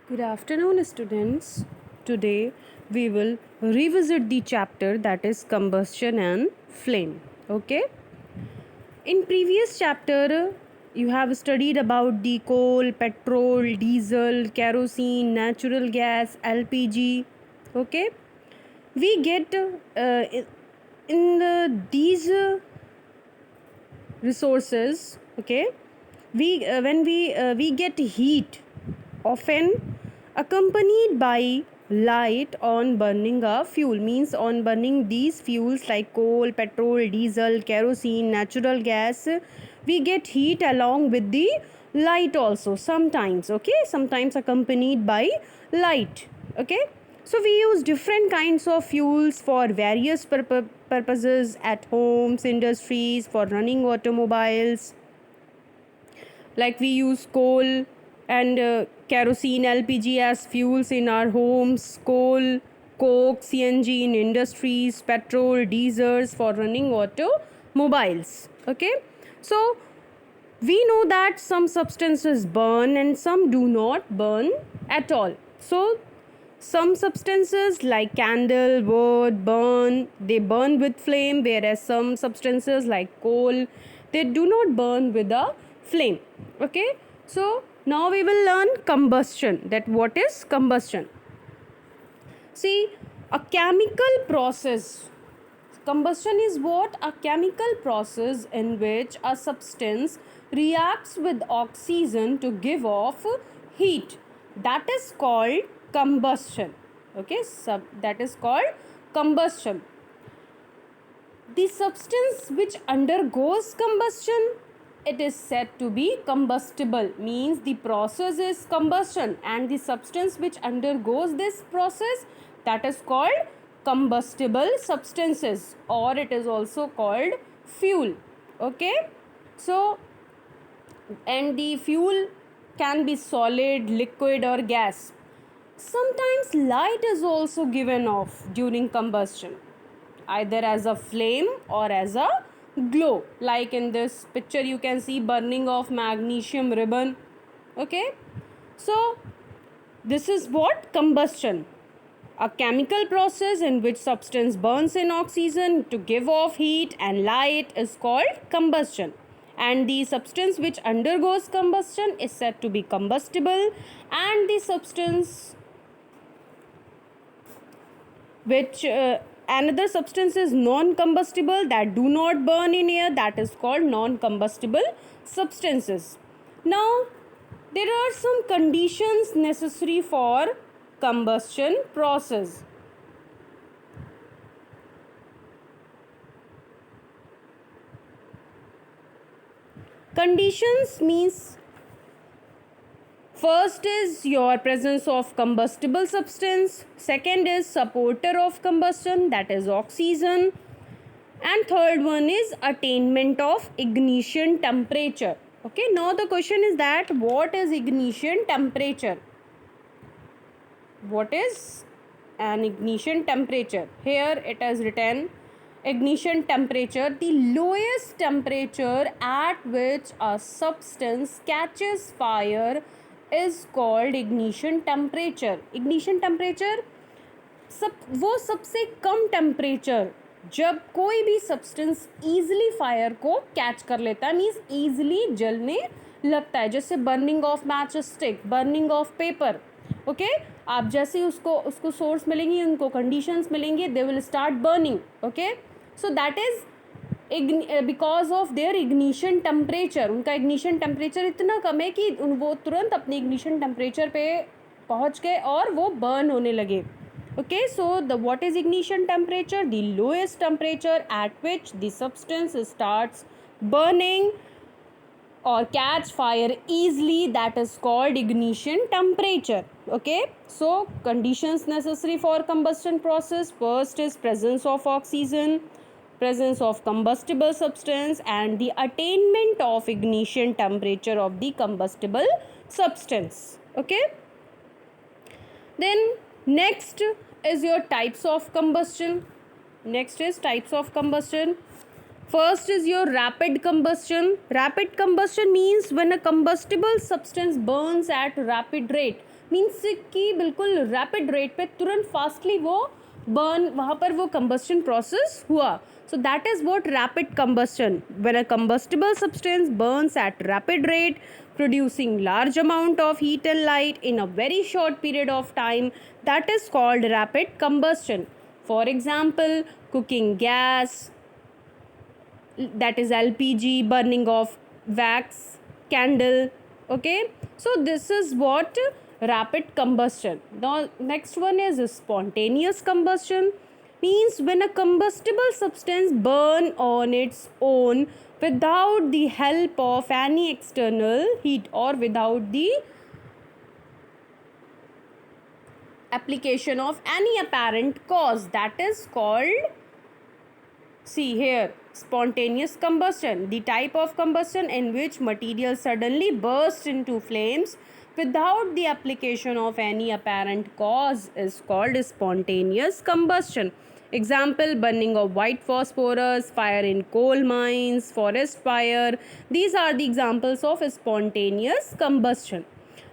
Good afternoon, students. Today we will revisit the chapter that is combustion and flame. Okay? In previous chapter, you have studied about the coal, petrol, diesel, kerosene, natural gas, LPG. Okay? We get these resources. Okay? We get heat often accompanied by light on burning a fuel, means on burning these fuels like coal, petrol, diesel, kerosene, natural gas, we get heat along with the light also sometimes. Okay, sometimes accompanied by light. Okay, so we use different kinds of fuels for various purposes at homes, industries, for running automobiles, like we use coal and kerosene, LPG as fuels in our homes, coal, coke, CNG in industries, petrol, diesels for running automobiles. Okay, so we know that some substances burn and some do not burn at all. So some substances like candle, wood burn, they burn with flame, whereas some substances like coal, they do not burn with a flame. Okay, so now we will learn combustion. That what is combustion? See, a chemical process. Combustion is what? A chemical process in which a substance reacts with oxygen to give off heat. That is called combustion. Okay, that is called combustion. The substance which undergoes combustion, it is said to be combustible, means the process is combustion, and the substance which undergoes this process, that is called combustible substances, or it is also called fuel. Okay, so and the fuel can be solid, liquid or gas. Sometimes light is also given off during combustion, either as a flame or as a glow. Like in this picture you can see burning of magnesium ribbon. Okay, so this is what combustion, a chemical process in which substance burns in oxygen to give off heat and light, is called combustion. And the substance which undergoes combustion is said to be combustible, and the substance which another substance is non-combustible, that do not burn in air, that is called non-combustible substances. Now there are some conditions necessary for combustion process. Conditions means, first is your presence of combustible substance, second is supporter of combustion, that is oxygen, and third one is attainment of ignition temperature. Okay, now the question is that what is ignition temperature? What is an ignition temperature? Here it is written, ignition temperature, the lowest temperature at which a substance catches fire is called ignition temperature. Ignition temperature वो सबसे कम temperature जब कोई भी substance easily fire को catch कर लेता है, means easily जलने लगता है, जैसे burning of match stick, burning of paper. Okay, आप जैसे उसको सोर्स मिलेंगी, उनको कंडीशंस मिलेंगे, they will start burning. Okay, so that is because of their ignition temperature. उनका इग्निशन टेम्परेचर इतना कम है कि वो तुरंत अपने इग्निशन टेम्परेचर पे पहुंच गए और वो बर्न होने लगे. Okay, so what is ignition temperature? The lowest temperature at which the substance starts burning or catch fire easily, that is called ignition temperature. Okay, so conditions necessary for combustion process, first is presence of oxygen, presence of combustible substance, and the attainment of ignition temperature of the combustible substance. Okay, then next is your types of combustion. Next is types of combustion. First is your rapid combustion. Rapid combustion means when a combustible substance burns at rapid rate. Means कि बिल्कुल rapid rate पे तुरंत fastly वो burn, वहाँ पर वो combustion process हुआ. So that is what rapid combustion. When a combustible substance burns at rapid rate, producing large amount of heat and light in a very short period of time, that is called rapid combustion. For example, cooking gas, that is LPG, burning of wax, candle. Okay, so this is what rapid combustion. Now next one is spontaneous combustion. Means when a combustible substance burn on its own without the help of any external heat or without the application of any apparent cause, that is called, see here, spontaneous combustion, the type of combustion in which material suddenly bursts into flames without the application of any apparent cause, is called spontaneous combustion. Example, burning of white phosphorus, fire in coal mines, forest fire. These are the examples of spontaneous combustion.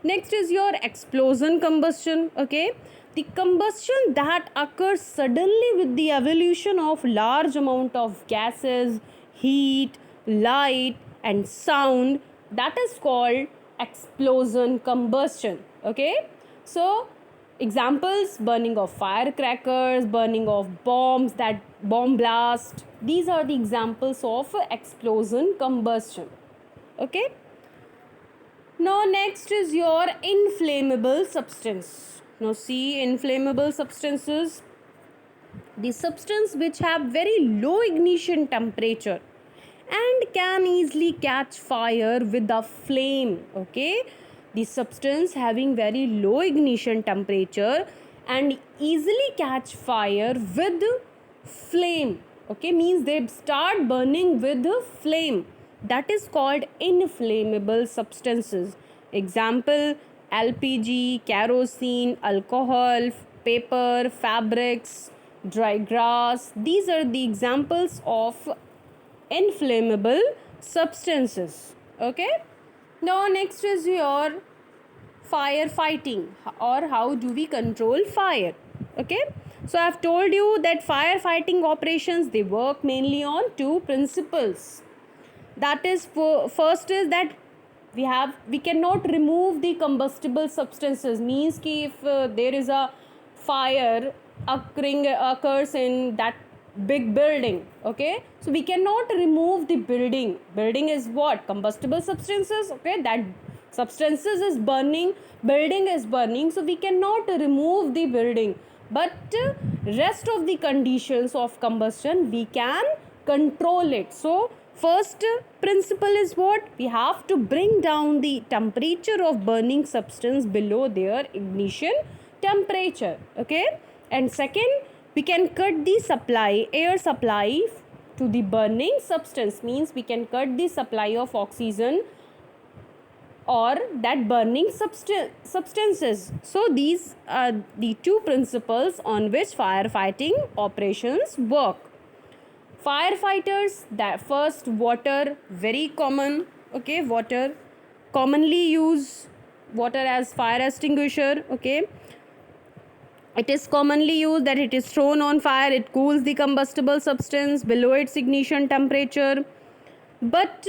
Next is your explosion combustion. Okay, the combustion that occurs suddenly with the evolution of large amount of gases, heat, light and sound, that is called explosion combustion. Okay, so examples, burning of firecrackers, burning of bombs, that bomb blast, these are the examples of explosion combustion. Okay, now next is your inflammable substance. Now see, inflammable substances, the substance which have very low ignition temperature and can easily catch fire with a flame. Okay, the substance having very low ignition temperature and easily catch fire with flame. Okay, means they start burning with flame, that is called inflammable substances. Example, LPG, kerosene, alcohol, paper, fabrics, dry grass. These are the examples of inflammable substances. Okay, now next is your firefighting, or how do we control fire. Okay, so I have told you that firefighting operations, they work mainly on two principles. That is, first is that we cannot remove the combustible substances. Means कि if there is a fire occurs in that big building, okay, so we cannot remove the building is what, combustible substances. Okay, that substances is burning, building is burning, so we cannot remove the building, but rest of the conditions of combustion we can control it. So first principle is what, we have to bring down the temperature of burning substance below their ignition temperature. Okay, and second, we can cut the supply, air supply to the burning substance. Means we can cut the supply of oxygen or that burning substances. So these are the two principles on which firefighting operations work. Firefighters, that first, water, very common. Okay, water, commonly use water as fire extinguisher. Okay, it is commonly used that it is thrown on fire, it cools the combustible substance below its ignition temperature. But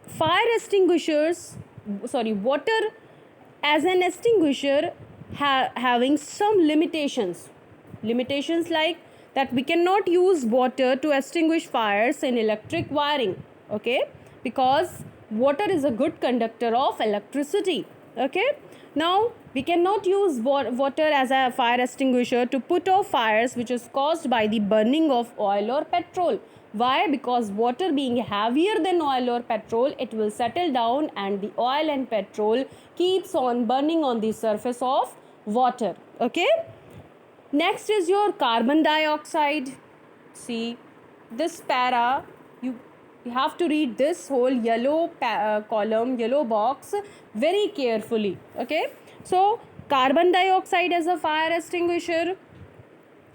fire extinguishers, water as an extinguisher having some limitations like that we cannot use water to extinguish fires in electric wiring. Okay, because water is a good conductor of electricity. Okay, now we cannot use water as a fire extinguisher to put out fires which is caused by the burning of oil or petrol. Why? Because water being heavier than oil or petrol, it will settle down and the oil and petrol keeps on burning on the surface of water. Okay, next is your carbon dioxide. See this para, you have to read this whole yellow column, yellow box very carefully. Okay, so carbon dioxide as a fire extinguisher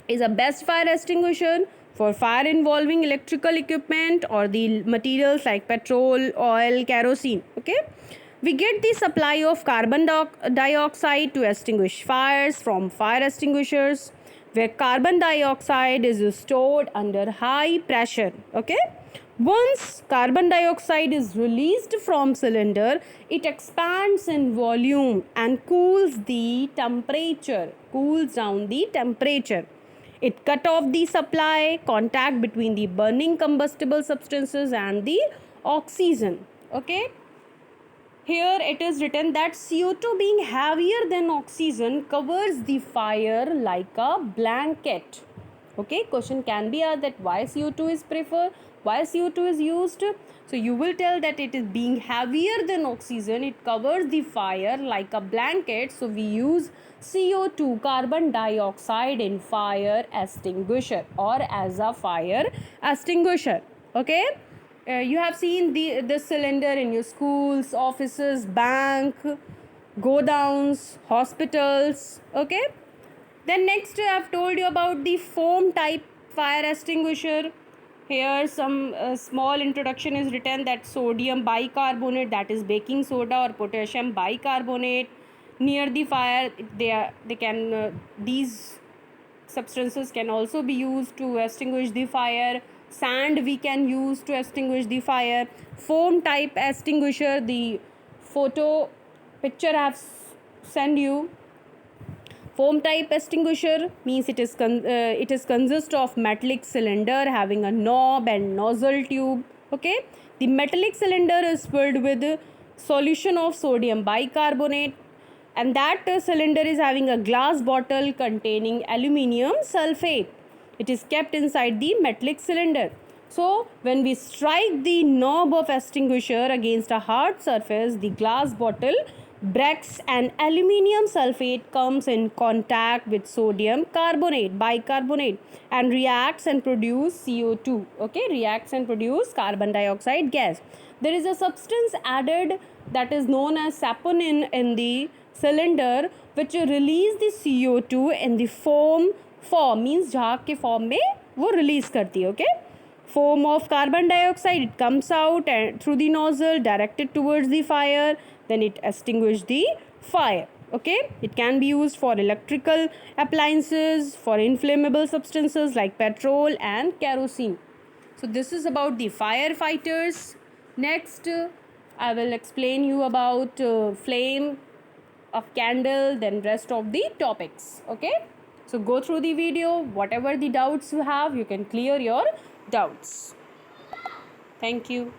is a best fire extinguisher. For fire involving electrical equipment or the materials like petrol, oil, kerosene. Okay, we get the supply of carbon dioxide to extinguish fires from fire extinguishers, where carbon dioxide is stored under high pressure. Okay, once carbon dioxide is released from cylinder, it expands in volume and cools down the temperature. It cut off the supply contact between the burning combustible substances and the oxygen. Okay, here it is written that CO2 being heavier than oxygen covers the fire like a blanket. Okay, question can be asked that why CO2 is preferred, why CO2 is used. So you will tell that it is being heavier than oxygen, it covers the fire like a blanket. So we use CO2, carbon dioxide, in fire extinguisher or as a fire extinguisher. Okay, you have seen the cylinder in your schools, offices, bank, go downs, hospitals. Okay, then next I have told you about the foam type fire extinguisher. Here some small introduction is written that sodium bicarbonate, that is baking soda, or potassium bicarbonate near the fire, these substances can also be used to extinguish the fire. Sand we can use to extinguish the fire. Foam type extinguisher, the photo picture I have sent you. Foam type extinguisher means it is consist of metallic cylinder having a knob and nozzle tube. Okay, the metallic cylinder is filled with solution of sodium bicarbonate, and that cylinder is having a glass bottle containing aluminium sulfate. It is kept inside the metallic cylinder. So when we strike the knob of extinguisher against a hard surface, the glass bottle breaks and aluminium sulfate comes in contact with sodium bicarbonate, and reacts and produce CO2. Okay, reacts and produce carbon dioxide gas. There is a substance added that is known as saponin in the cylinder, which release the CO2 in the foam form, means झाग के form में वो release करती है. Okay, foam of carbon dioxide, it comes out and through the nozzle directed towards the fire, then it extinguishes the fire. Okay, it can be used for electrical appliances, for inflammable substances like petrol and kerosene. So this is about the firefighters. Next I will explain you about flame of candle, then rest of the topics. Okay, so go through the video, whatever the doubts you have, you can clear your doubts. Thank you.